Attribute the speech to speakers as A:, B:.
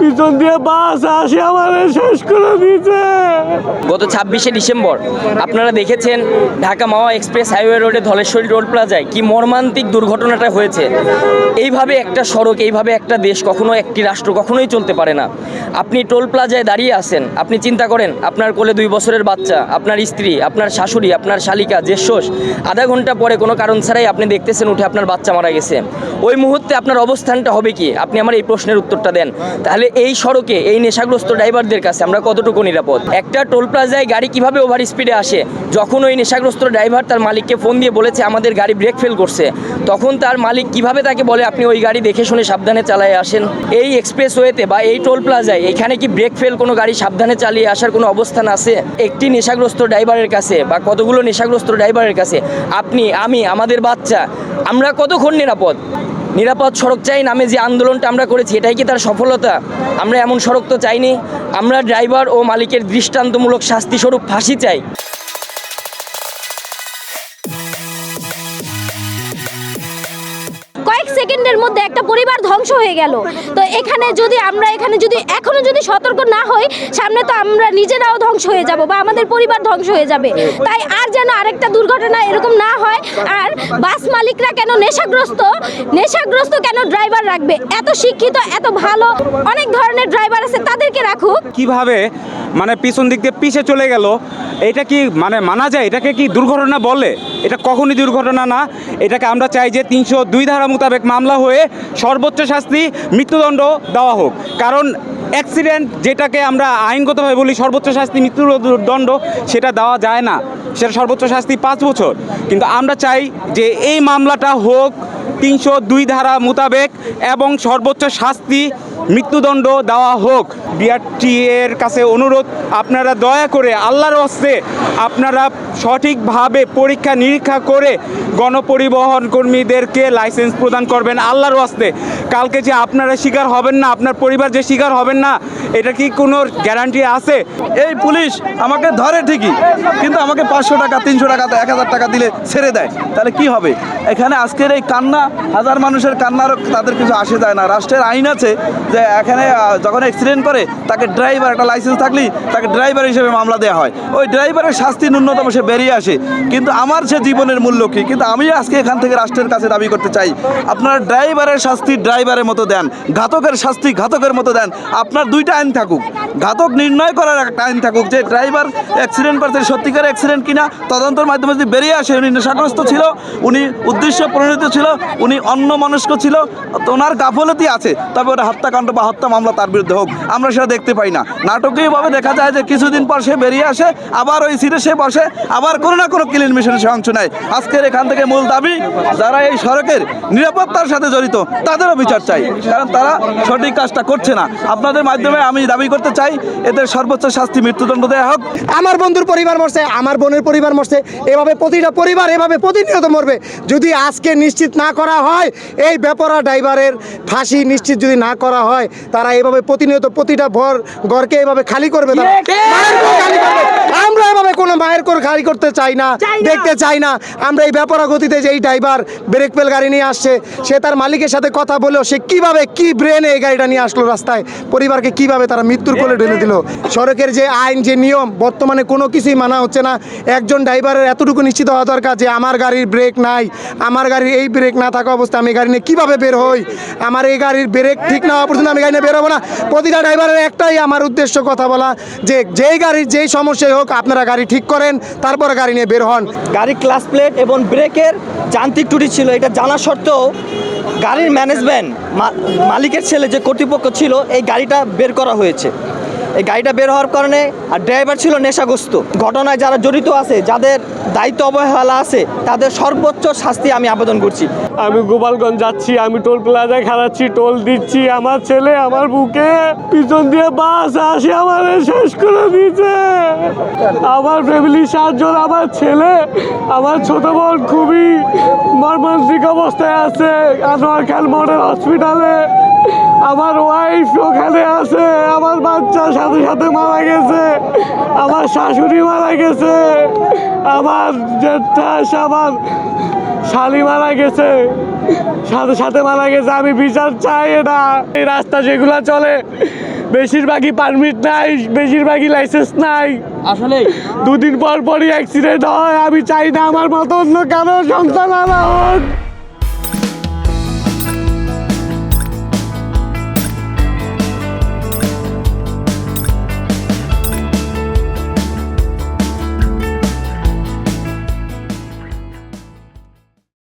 A: পিছন দিয়ে বাস আসে আমার শেষ করে দিয়েছে।
B: গত 26শে ডিসেম্বর আপনারা দেখেছেন ঢাকা মাওয়া এক্সপ্রেস হাইওয়ে রোডে ধলেশ্বরী টোল প্লাজায় কি মর্মান্তিক দুর্ঘটনাটা হয়েছে। এইভাবে একটা সড়ক, এইভাবে একটা দেশ, কখনো একটি রাষ্ট্র কখনোই চলতে পারে না। আপনি টোল প্লাজায় দাঁড়িয়ে আছেন, আপনি চিন্তা করেন আপনার কোলে 2 বছরের বাচ্চা, আপনার স্ত্রী, আপনার শাশুড়ি, আপনার শালিকা, জ্যেষ্ঠস, আধা ঘন্টা পরে কোনো কারণ ছাড়াই আপনি দেখতেছেন উঠে আপনার বাচ্চা মারা গেছে। ওই মুহূর্তে আপনার অবস্থানটা হবে কি? আপনি আমার এই প্রশ্নের উত্তরটা দেন। তাহলে এই সড়কে এই নেশাগ্রস্ত ড্রাইভারদের কাছে আমরা কতটুকু নিরাপদ? একটা টোল প্লাজায় গাড়ি কিভাবে ওভার স্পিডে আসে? যখন ওই নেশাগ্রস্ত ড্রাইভার তার মালিককে ফোন দিয়ে বলেছে আমাদের গাড়ি ব্রেক ফেল করছে, তখন তার মালিক কিভাবে তাকে বলে আপনি ওই গাড়ি দেখে শুনে সাবধানে চালায় আসেন? এই এক্সপ্রেসওয়েতে বা এই টোল প্লাজায় এখানে কি ব্রেক ফেল কোনো গাড়ি সাবধানে চালিয়ে আসার কোনো অবস্থান আছে? একটি নেশাগ্রস্ত ড্রাইভারের কাছে বা কতগুলো নেশাগ্রস্ত ড্রাইভারের কাছে আপনি, আমি, আমাদের বাচ্চা, আমরা কতক্ষণ নিরাপদ? নিরাপদ সড়ক চাই নামে যে আন্দোলনটা আমরা করেছি, এটাই কি তার সফলতা? আমরা এমন সড়ক তো চাইনি। আমরা ড্রাইভার ও মালিকের দৃষ্টান্তমূলক শাস্তিস্বরূপ ফাঁসি চাই।
C: কয়েক সেকেন্ডের মধ্যে একটা পরিবার ধ্বংস হয়ে গেল। তো এখানে যদি আমরা এখনো যদি সতর্ক না হই, সামনে তো আমরা নিজেরাও ধ্বংস হয়ে যাব বা আমাদের পরিবার ধ্বংস হয়ে যাবে। তাই আর যেন আরেকটা দুর্ঘটনা এরকম না হয়। আর বাস মালিকরা কেন নেশাগ্রস্ত কেন ড্রাইভার রাখবে? এত শিক্ষিত, এত ভালো অনেক ধরনের ড্রাইভার আছে, তাদেরকে রাখুক।
D: কিভাবে মানে পিছন দিক দিয়ে পিছে চলে গেল, এটা কি মানে মানা যায়? এটাকে কি দুর্ঘটনা বলে? এটা কখনই দুর্ঘটনা না। এটাকে আমরা চাই যে 302 ধারা মোতাবেক মামলা হয়ে সর্বোচ্চ শাস্তি মৃত্যুদণ্ড দেওয়া হোক। কারণ অ্যাক্সিডেন্ট যেটাকে আমরা আইনগতভাবে বলি সর্বোচ্চ শাস্তি মৃত্যুদণ্ড, সেটা দেওয়া যায় না, সেটা সর্বোচ্চ শাস্তি 5 বছর। কিন্তু আমরা চাই যে এই মামলাটা হোক 302 ধারা মোতাবেক এবং সর্বোচ্চ শাস্তি মৃত্যুদণ্ড দেওয়া হোক। বিআরটি এর কাছে অনুরোধ, আপনারা দয়া করে আল্লাহর হস্তে আপনারা সঠিকভাবে পরীক্ষা নিরীক্ষা করে গণপরিবহন কর্মীদেরকে লাইসেন্স প্রদান করবেন আল্লাহর হস্তে। কালকে যে আপনারা শিকার হবেন না, আপনার পরিবার যে শিকার হবেন না, এটা কি কোনো গ্যারান্টি আছে?
E: এই পুলিশ আমাকে ধরে ঠিকই, কিন্তু আমাকে 500 টাকা, 300 টাকা, 1000 টাকা দিলে ছেড়ে দেয়। তাহলে কি হবে? এখানে আজকের এই কান্না, হাজার মানুষের কান্নার তাদের কিছু আসে যায় না। রাষ্ট্রের আইন আছে যে এখানে যখন অ্যাক্সিডেন্ট করে তাকে ড্রাইভার, একটা লাইসেন্স থাকলেই তাকে ড্রাইভার হিসেবে মামলা দেওয়া হয়। ওই ড্রাইভারের শাস্তি ন্যূনতম সে বেরিয়ে আসে। কিন্তু আমার সে জীবনের মূল্য কী? কিন্তু আমি আজকে এখান থেকে রাষ্ট্রের কাছে দাবি করতে চাই, আপনারা ড্রাইভারের শাস্তি ড্রাইভারের মতো দেন, ঘাতকের শাস্তি ঘাতকের মতো দেন। আপনার 2টা আইন থাকুক, ঘাতক নির্ণয় করার একটা আইন থাকুক, যে ড্রাইভার অ্যাক্সিডেন্ট করছে সত্যিকার অ্যাক্সিডেন্ট কিনা তদন্তের মাধ্যমে যদি বেরিয়ে আসে উনি নেশাগ্রস্ত ছিল, উনি উদ্দেশ্য প্রণোদিত ছিল, উনি অন্যমনস্ক ছিল, তো ওনার গাফলতি আছে, তবে ওটা হত্যাকাণ্ড বা হত্যা মামলা তার বিরুদ্ধে হোক। আমরা সেটা দেখতে পাই না। নাটকীয়ভাবে দেখা যায় যে কিছুদিন পর সে বেরিয়ে আসে, আবার ওই সিটে সে বসে, আবার কোনো না কোনো ক্লিন মিশনে সে অংশ নেয়। আজকের এখান থেকে মূল দাবি, যারা এই সড়কের নিরাপত্তার সাথে জড়িত তাদেরও বিচার চাই, কারণ তারা সঠিক কাজটা করছে না। আপনাদের মাধ্যমে আমি দাবি করতে চাই এদের সর্বোচ্চ শাস্তি মৃত্যুদণ্ড দেওয়া হোক।
F: আমার বন্ধুর পরিবার মরছে, আমার বোনের পরিবার মরছে, এভাবে প্রতিটা পরিবার এভাবে প্রতিনিয়ত মরবে। যদি আজকে নিশ্চিত না করা হয়, এই বেপরা ড্রাইভারের ফাঁসি নিশ্চিত যদি না করা হয়, তারা এভাবে প্রতিনিয়ত প্রতিটা ঘরকে এভাবে খালি করবে। আমরা এভাবে কোনো মায়ের কোর খালি করতে চাই না, দেখতে চাই না। আমরা এই বেপরা গতিতে যে এই ড্রাইভার ব্রেক ফেল গাড়ি নিয়ে আসছে, সে তার মালিকের সাথে কথা বলেও সে কিভাবে কি ব্রেনে এই গাড়িটা নিয়ে আসলো রাস্তায়, পরিবারকে কিভাবে তারা মৃত্যুর কোলে ঢেলে দিল। সড়কের যে আইন, যে নিয়ম, বর্তমানে কোনো কিছুই মানা হচ্ছে না। একজন ড্রাইভারের এতটুকু নিশ্চিত হওয়া দরকার যে আমার গাড়ির ব্রেক নাই, আমার গাড়ির এই ব্রেক না থাকা অবস্থায় আমি গাড়ি নিয়ে কীভাবে বের হই, আমার এই গাড়ির ব্রেক ঠিক না হওয়া পর্যন্ত আমি গাড়ি নিয়ে বের হবো না। প্রতিটা ড্রাইভারের একটাই আমার উদ্দেশ্য কথা বলা, যে যেই গাড়ির যেই সমস্যাই হোক আপনারা গাড়ি ঠিক করেন, তারপরে গাড়ি নিয়ে বের হন।
G: গাড়ির ক্লাস প্লেট এবং ব্রেকের যান্ত্রিক ত্রুটি ছিল, এটা জানা সত্ত্বেও গাড়ির ম্যানেজমেন্ট, মালিকের ছেলে যে কর্তৃপক্ষ ছিল, এই গাড়িটা বের করা হয়েছে। এই গাড়িটা বের হওয়ার কারণে, আর ড্রাইভার ছিল নেশাগ্রস্ত। ঘটনায় যারা জড়িত আছে, যাদের দায়িত্ব অবহেলা আছে, তাদের সর্বোচ্চ শাস্তি আমি আবেদন করছি।
A: আমি গোপালগঞ্জ যাচ্ছি, আমি টোল প্লাজায় খাড়াচ্ছি, টোল দিচ্ছি, আমার ছেলে আমার বুকে পিছন দিয়ে বাস আসে আমার শেষ করে দিয়েছে। আমার ফ্যামিলি 7 জন, আমার ছেলে, আমার ছোট বোন খুবই মর্মান্তিক অবস্থায় আছে আনোয়ার খান মডেল হসপিটালে। আমার ওয়াইফ ওখানে আছে, আমার বাচ্চার সাথে সাথে মারা গেছে, আমার শাশুড়ি মারা গেছে, আমার জেঠাশ, আমার শালি মারা গেছে, সাথে সাথে মারা গেছে। আমি বিচার চাই। এটা এই রাস্তা যেগুলো চলে বেশিরভাগই পারমিট নাই, বেশিরভাগই লাইসেন্স নাই।
B: আসলে
A: দুদিন পর পরই অ্যাক্সিডেন্ট হয়। আমি চাই না আমার মতো অন্য কারো সন্তান আনা হোক।